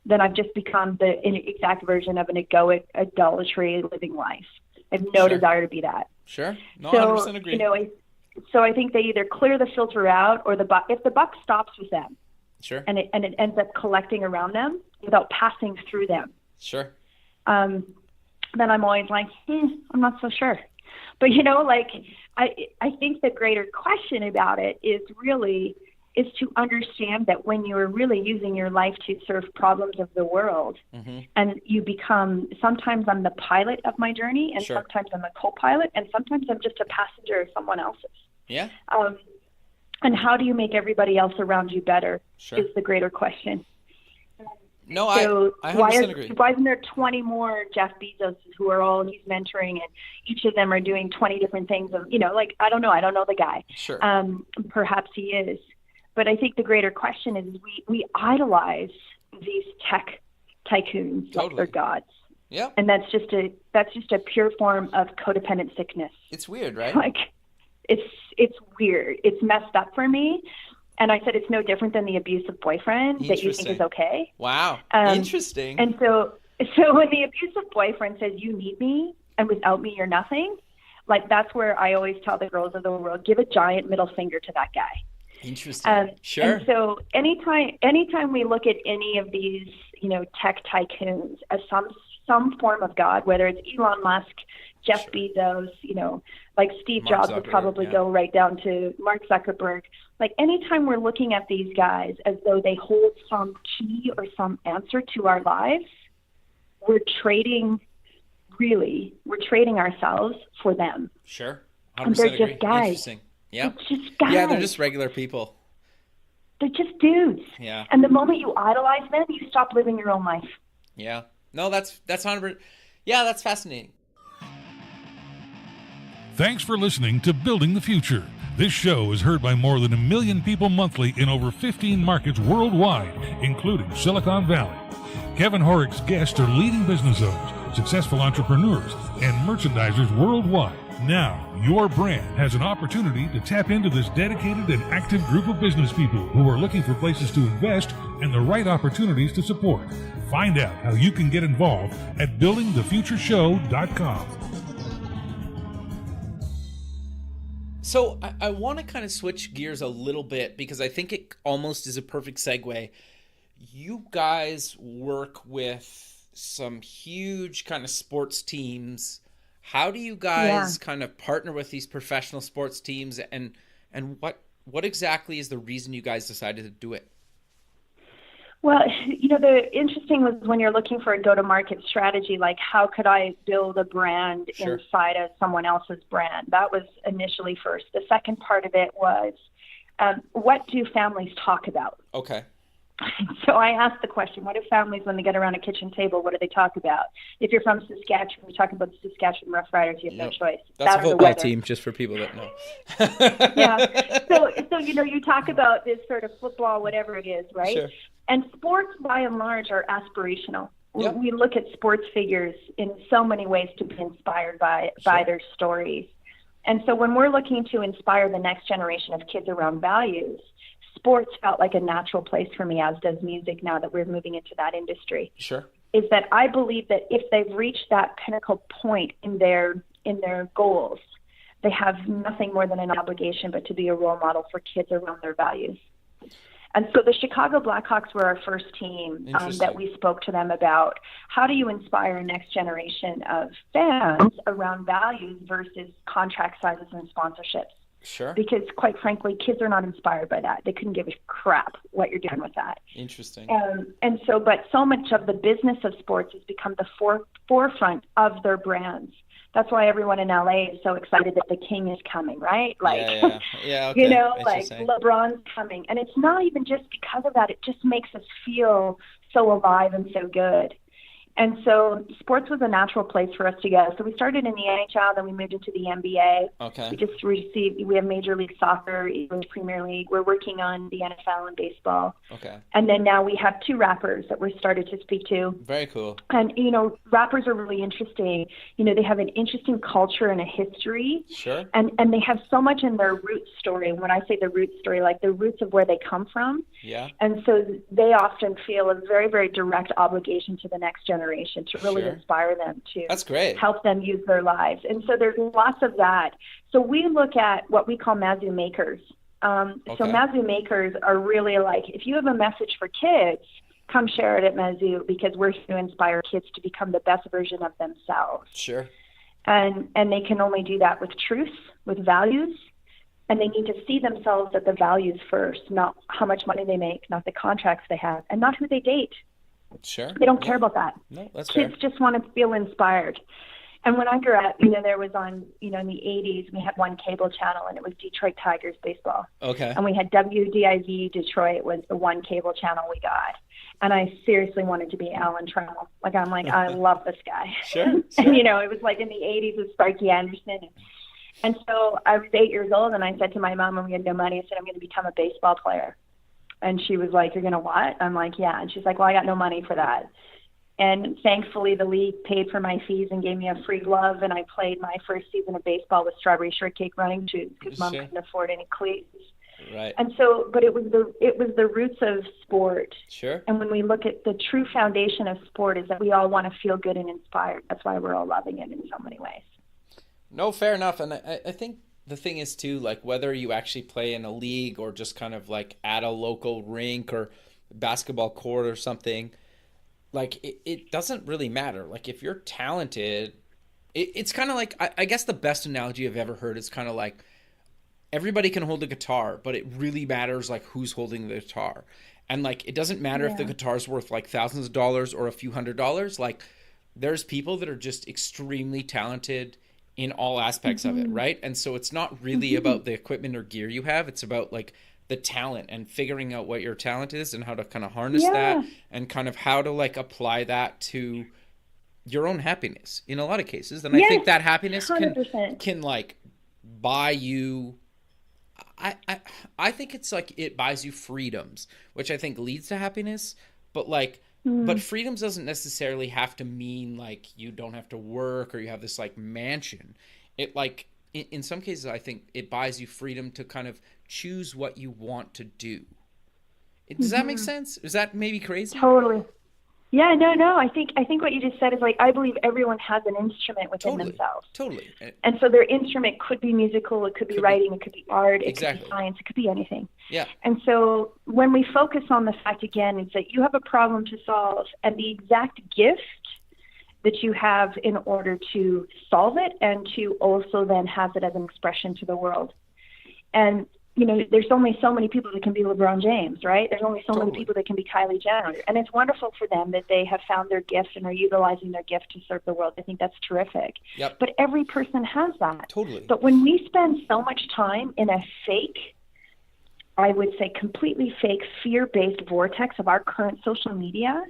then I've just become the exact version of an egoic, idolatry living life. I have no desire to be that. Sure. No, 100% agree. So I think they either clear the filter out, or if the buck stops with them, sure, and it ends up collecting around them without passing through them, sure, then I'm always like, I'm not so sure. But I think the greater question about it is to understand that when you're really using your life to serve problems of the world, and you become, sometimes I'm the pilot of my journey, and sometimes I'm a co-pilot, and sometimes I'm just a passenger of someone else's. Yeah. And how do you make everybody else around you better is the greater question. No, so I 100% agree. Why isn't there 20 more Jeff Bezos who are all he's mentoring, and each of them are doing 20 different things? I don't know the guy. Sure. Perhaps he is. But I think the greater question is we idolize these tech tycoons like they're gods. Yeah. And that's just a pure form of codependent sickness. It's weird, right? Like, it's weird. It's messed up for me. And I said it's no different than the abusive boyfriend that you think is okay. Wow. Interesting. And so So when the abusive boyfriend says, you need me, and without me, you're nothing, like that's where I always tell the girls of the world, give a giant middle finger to that guy. Interesting. Sure. And so anytime we look at any of these, tech tycoons as some form of God, whether it's Elon Musk, Jeff Bezos, like Steve Jobs would probably go right down to Mark Zuckerberg. Like anytime we're looking at these guys as though they hold some key or some answer to our lives, we're trading ourselves for them. Sure. 100% and they're agree. just guys. Interesting. Yeah. They're just guys. Yeah, they're just regular people. They're just dudes. Yeah. And the moment you idolize them, you stop living your own life. Yeah. No, that's 100%. Yeah, that's fascinating. Thanks for listening to Building the Future. This show is heard by more than 1 million people monthly in over 15 markets worldwide, including Silicon Valley. Kevin Horick's guests are leading business owners, successful entrepreneurs, and merchandisers worldwide. Now, your brand has an opportunity to tap into this dedicated and active group of business people who are looking for places to invest and the right opportunities to support. Find out how you can get involved at buildingthefutureshow.com. So I want to kind of switch gears a little bit because I think it almost is a perfect segue. You guys work with some huge kind of sports teams. How do you guys kind of partner with these professional sports teams, and what exactly is the reason you guys decided to do it? Well, the interesting was when you're looking for a go-to-market strategy, like how could I build a brand inside of someone else's brand? That was initially first. The second part of it was, what do families talk about? Okay. So I asked the question, what do families, when they get around a kitchen table, what do they talk about? If you're from Saskatchewan, we talk about the Saskatchewan Rough Riders. You have no choice. That's a football team, just for people that know. Yeah. So you talk about this sort of football, whatever it is, right? Sure. And sports, by and large, are aspirational. Yep. We look at sports figures in so many ways to be inspired by their stories. And so when we're looking to inspire the next generation of kids around values, sports felt like a natural place for me, as does music now that we're moving into that industry. Sure. Is that I believe that if they've reached that pinnacle point in their goals, they have nothing more than an obligation but to be a role model for kids around their values. And so the Chicago Blackhawks were our first team that we spoke to them about. How do you inspire a next generation of fans around values versus contract sizes and sponsorships? Sure. Because quite frankly, kids are not inspired by that. They couldn't give a crap what you're doing with that. Interesting. But so much of the business of sports has become the forefront of their brands. That's why everyone in LA is so excited that the King is coming, right? Like, yeah. Okay. Like LeBron's coming. And it's not even just because of that. It just makes us feel so alive and so good. And so sports was a natural place for us to go. So we started in the NHL, then we moved into the NBA. Okay. We have Major League Soccer, English Premier League. We're working on the NFL and baseball. Okay. And then now we have 2 rappers that we're started to speak to. Very cool. And, rappers are really interesting. They have an interesting culture and a history. Sure. And they have so much in their root story. When I say the root story, like the roots of where they come from. Yeah. And so they often feel a very, very direct obligation to the next generation to really inspire them to That's great. help them use their lives. And so there's lots of that. So we look at what we call Mazu makers. So Mazu makers are really like, if you have a message for kids, come share it at Mazu, because we're here to inspire kids to become the best version of themselves. Sure. And they can only do that with truth, with values. And they need to see themselves at the values first, not how much money they make, not the contracts they have, and not who they date. Sure. They don't care about that. No, that's Kids fair. just want to feel inspired. And when I grew up, there was in the 80s, we had one cable channel, and it was Detroit Tigers baseball. Okay. And we had WDIV Detroit was the one cable channel we got. And I seriously wanted to be Alan Trammell. I'm like, I love this guy. Sure. And, it was like in the 80s with Sparky Anderson. And so I was 8 years old, and I said to my mom, when we had no money, I said, I'm going to become a baseball player. And she was like, you're going to what? I'm like, yeah. And she's like, well, I got no money for that. And thankfully, the league paid for my fees and gave me a free glove. And I played my first season of baseball with strawberry shortcake running shoes because Mom couldn't afford any cleats. Right. And so, but it was the roots of sport. Sure. And when we look at the true foundation of sport is that we all want to feel good and inspired. That's why we're all loving it in so many ways. No, fair enough. And I think the thing is too, like whether you actually play in a league or just kind of like at a local rink or basketball court or something, like it doesn't really matter. Like if you're talented, it's kind of like, I guess the best analogy I've ever heard is kind of like everybody can hold a guitar, but it really matters like who's holding the guitar. And like it doesn't matter if the guitar's worth like thousands of dollars or a few $100s. Like there's people that are just extremely talented in all aspects of it, right? And so it's not really about the equipment or gear you have. It's about like the talent and figuring out what your talent is and how to kind of harness that and kind of how to like apply that to your own happiness in a lot of cases. And I think that happiness can like buy you, I think it's like it buys you freedoms, which I think leads to happiness, but like but freedoms doesn't necessarily have to mean like you don't have to work or you have this like mansion. It like in some cases I think it buys you freedom to kind of choose what you want to do. Does that make sense? Is that maybe crazy? Totally. Yeah, no. I think what you just said is like, I believe everyone has an instrument within themselves. Totally. And so their instrument could be musical, it could be writing, it could be art, it could be science, it could be anything. Yeah. And so when we focus on the fact again, is that you have a problem to solve and the exact gift that you have in order to solve it and to also then have it as an expression to the world. And you know, there's only so many people that can be LeBron James, right? There's only so many people that can be Kylie Jenner. And it's wonderful for them that they have found their gift and are utilizing their gift to serve the world. I think that's terrific. Yep. But every person has that. Totally. But when we spend so much time in a fake, I would say completely fake, fear-based vortex of our current social media,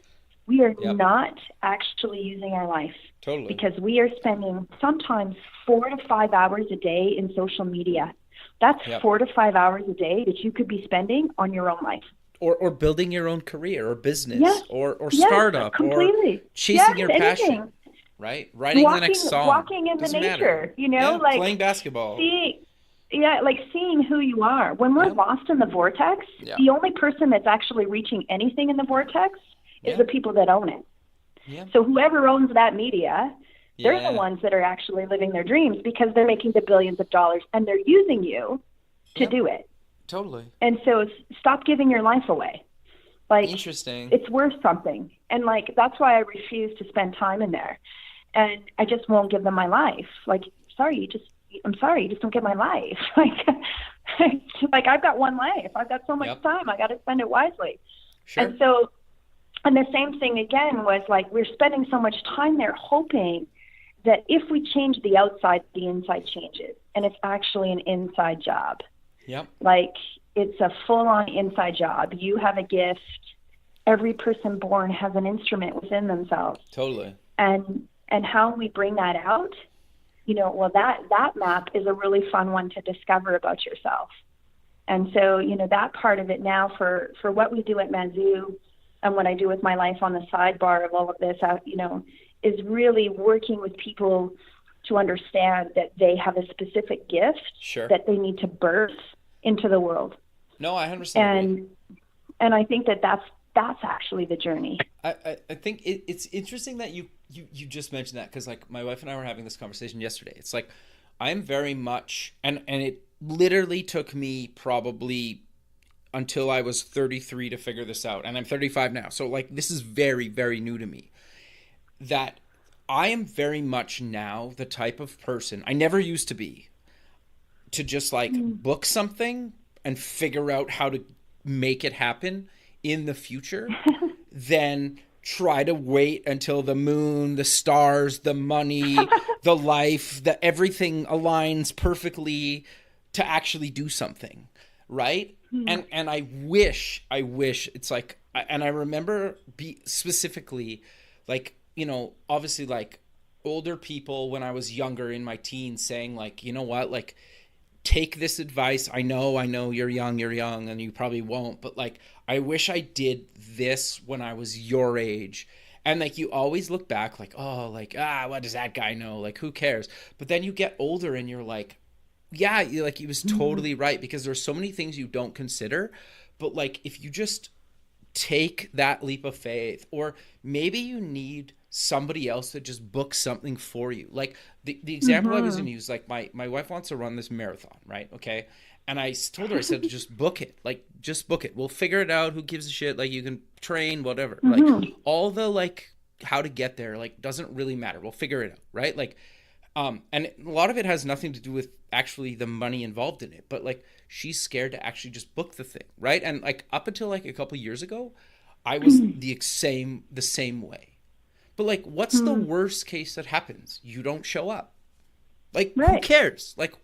we are not actually using our life. Totally. Because we are spending sometimes 4 to 5 hours a day in social media. That's 4 to 5 hours a day that you could be spending on your own life. Or building your own career or business or startup completely. Or chasing your anything. Passion. Right? Writing the next song. Walking in the nature, matter. you know, like playing basketball. Seeing who you are. When we're lost in the vortex, the only person that's actually reaching anything in the vortex is the people that own it. Yeah. So whoever owns that media, they're the ones that are actually living their dreams because they're making the billions of dollars and they're using you to do it. Totally. And so stop giving your life away. Like, interesting. It's worth something. And like, that's why I refuse to spend time in there. And I just won't give them my life. Like, I'm sorry, you just don't get my life. Like I've got one life. I've got so much time. I got to spend it wisely. Sure. And so, and the same thing again was like, we're spending so much time there hoping that if we change the outside, the inside changes. And it's actually an inside job. Yep. Like it's a full-on inside job. You have a gift. Every person born has an instrument within themselves. Totally. And how we bring that out, you know, well, that map is a really fun one to discover about yourself. And so, you know, that part of it now for what we do at Manzoo and what I do with my life on the sidebar of all of this, you know, is really working with people to understand that they have a specific gift that they need to birth into the world. No, I understand. And I think that's actually the journey. I think it's interesting that you just mentioned that because like my wife and I were having this conversation yesterday. It's like I'm very much and it literally took me probably until I was 33 to figure this out, and I'm 35 now. So like this is very, very new to me. That I am very much now the type of person I never used to be to just like book something and figure out how to make it happen in the future, then try to wait until the moon, the stars, the money, the life, the everything aligns perfectly to actually do something, right? And I wish it's like, and I remember specifically like, you know, obviously like older people when I was younger in my teens saying like, you know what, like take this advice. I know you're young and you probably won't, but like, I wish I did this when I was your age. And like, you always look back like, oh, like, what does that guy know? Like, who cares? But then you get older and you're like, Yeah, like he was totally right, because there's so many things you don't consider, but like if you just take that leap of faith, or maybe you need somebody else to just book something for you. Like the example I was going to use, like my wife wants to run this marathon, right? Okay. And I told her, I said, just book it. Like, just book it. We'll figure it out. Who gives a shit? Like, you can train, whatever. Like, all the, like, how to get there, like, doesn't really matter. We'll figure it out, right? Like, and a lot of it has nothing to do with actually the money involved in it. But, like, she's scared to actually just book the thing, right? And, like, up until, like, a couple of years ago, I was the same way. But, like, what's the worst case that happens? You don't show up. Like, who cares? Like,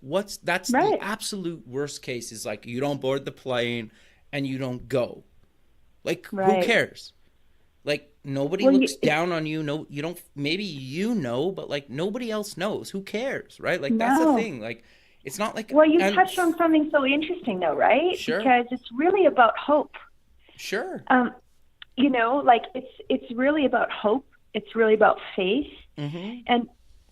that's the absolute worst case, is like you don't board the plane and you don't go. Like, who cares? Like, nobody looks down on you. No, you don't, maybe you know, but like nobody else knows. Who cares? Right? Like, that's the thing. Like, it's not like. Well, you touched on something so interesting though, right? Sure. Because it's really about hope. Sure. You know, like it's really about hope. It's really about faith.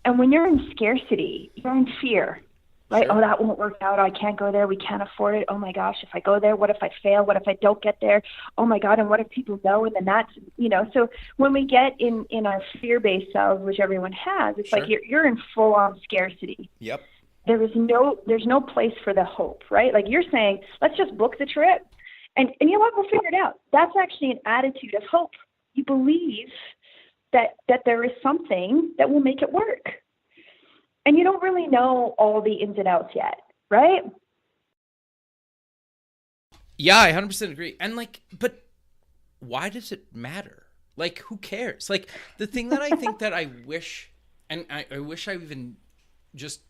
And when you're in scarcity, you're in fear, right? Sure. Oh, that won't work out. I can't go there. We can't afford it. Oh my gosh, if I go there, what if I fail? What if I don't get there? Oh my God, and what if people know? And then that's, you know, so when we get in our fear-based selves, which everyone has, it's like you're in full-on scarcity. Yep. There's no place for the hope, right? Like you're saying, let's just book the trip. And you know what? We'll figure it out. That's actually an attitude of hope. You believe that there is something that will make it work. And you don't really know all the ins and outs yet, right? Yeah, I 100% agree. And like, but why does it matter? Like, who cares? Like, the thing that I think that I wish, and I wish I even just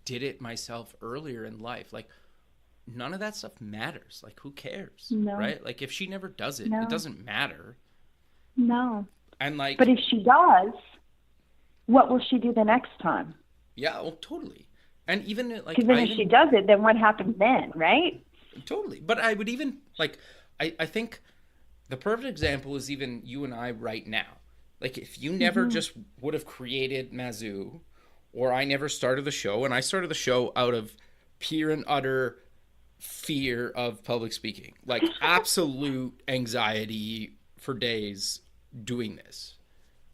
did it myself earlier in life. Like, none of that stuff matters. Like, who cares? No. Right? Like, if she never does it, it doesn't matter. No. And like, but if she does, what will she do the next time? Yeah, well, totally. And even like, because then if she does it, then what happens then, right? Totally. But I would even like, I think the perfect example is even you and I right now. Like, if you never just would have created Mazoo, or I never started the show, and I started the show out of pure and utter fear of public speaking, like absolute anxiety for days doing this,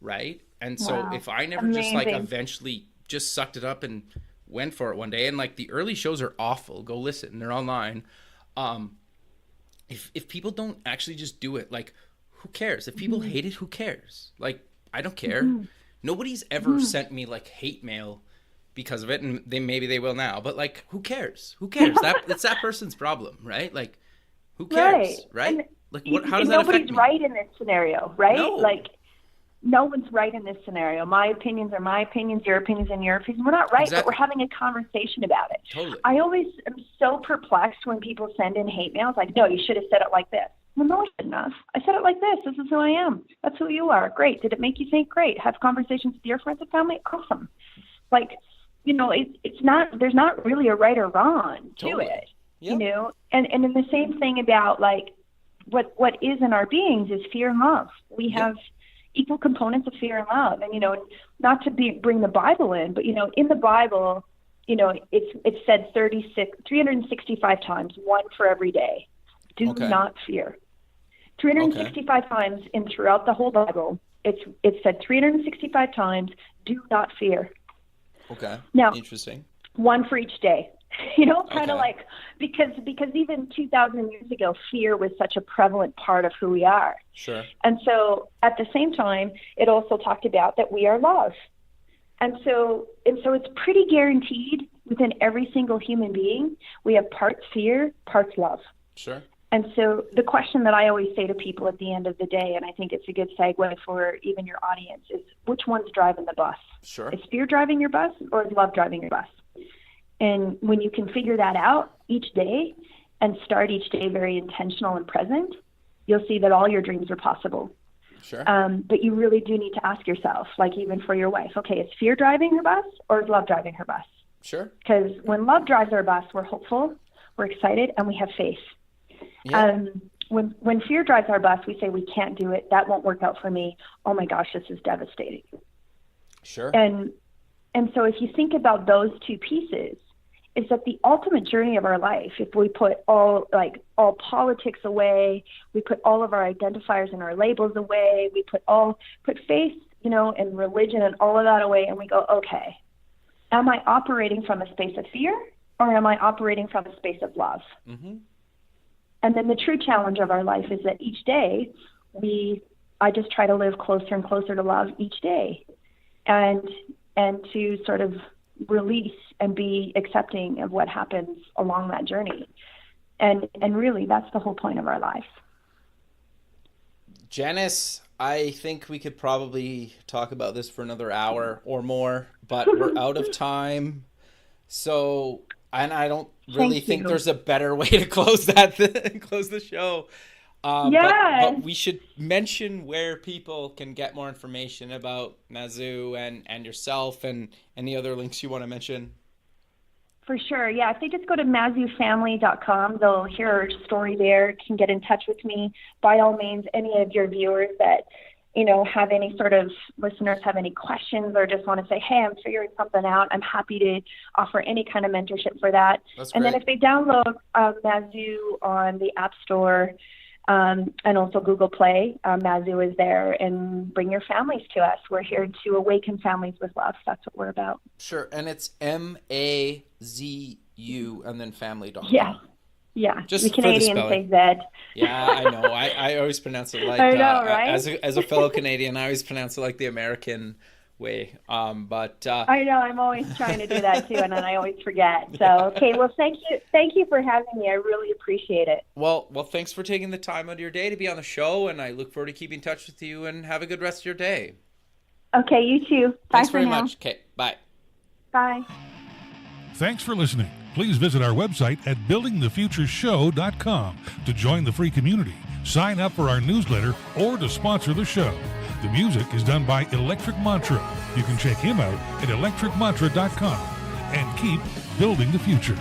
right? And so if I never just like eventually just sucked it up and went for it one day, and like the early shows are awful, go listen, they're online. If people don't actually just do it, like, who cares? If people hate it, who cares? Like, I don't care. Nobody's ever sent me like hate mail because of it, and maybe they will now, but like, who cares? It's that person's problem, right? Like, who cares, right? Like, how does that affect me? Nobody's right in this scenario, right? No. Like, no one's right in this scenario. My opinions are my opinions, your opinions are your opinions. We're not right, but we're having a conversation about it. Totally. I always am so perplexed when people send in hate mails like, no, you should have said it like this. Well, no, I shouldn't have. I said it like this. This is who I am. That's who you are. Great. Did it make you think? Great. Have conversations with your friends and family? Awesome. Like, you know, it's not, there's not really a right or wrong to it, you know? And then the same thing about like, what is in our beings is fear and love. We have equal components of fear and love. And, you know, not to bring the Bible in, but, you know, in the Bible, you know, it's said 365 times, one for every day. Do not fear. 365 times throughout the whole Bible, it's said 365 times, do not fear. Okay. Now, interesting. One for each day. You know, kind of like, because even 2,000 years ago, fear was such a prevalent part of who we are. Sure. And so at the same time, it also talked about that we are love. And so it's pretty guaranteed within every single human being, we have parts fear, parts love. Sure. And so the question that I always say to people at the end of the day, and I think it's a good segue for even your audience, is which one's driving the bus? Sure. Is fear driving your bus, or is love driving your bus? And when you can figure that out each day and start each day very intentional and present, you'll see that all your dreams are possible. Sure. But you really do need to ask yourself, like even for your wife, okay, is fear driving her bus, or is love driving her bus? Sure. Because when love drives our bus, we're hopeful, we're excited, and we have faith. Yeah. When fear drives our bus, we say, we can't do it. That won't work out for me. Oh my gosh, this is devastating. Sure. And so if you think about those two pieces, is that the ultimate journey of our life, if we put all politics away, we put all of our identifiers and our labels away, we put faith, and religion and all of that away, and we go, okay, am I operating from a space of fear, or am I operating from a space of love? Mm-hmm. And then the true challenge of our life is that each day I just try to live closer and closer to love each day, and to sort of release and be accepting of what happens along that journey. And really, that's the whole point of our life. Janice, I think we could probably talk about this for another hour or more, but we're out of time. So, and I don't really think there's a better way to close the show. But we should mention where people can get more information about Mazu and yourself, and any other links you want to mention. For sure. Yeah. If they just go to mazufamily.com, they'll hear our story there, can get in touch with me. By all means, any of your viewers that, have any sort of listeners have any questions or just want to say, hey, I'm figuring something out, I'm happy to offer any kind of mentorship for that. That's and great. then if they download Mazu on the App Store, and also Google Play, Mazu is there, and bring your families to us. We're here to awaken families with love. That's what we're about. Sure. And it's MAZU and then family.com. Yeah. Yeah. Just the Canadians say Z. Yeah, I know. I always pronounce it like I know, right? As a fellow Canadian, I always pronounce it like the American way. But I know, I'm always trying to do that too, and then I always forget. So okay, well, thank you for having me. I really appreciate it. Well, thanks for taking the time out of your day to be on the show, and I look forward to keeping in touch with you. And have a good rest of your day. Okay, you too. Bye. Thanks very much. Okay, bye. Bye. Thanks for listening. Please visit our website at buildingthefutureshow.com to join the free community, sign up for our newsletter, or to sponsor the show. The music is done by Electric Mantra. You can check him out at electricmantra.com and keep building the future.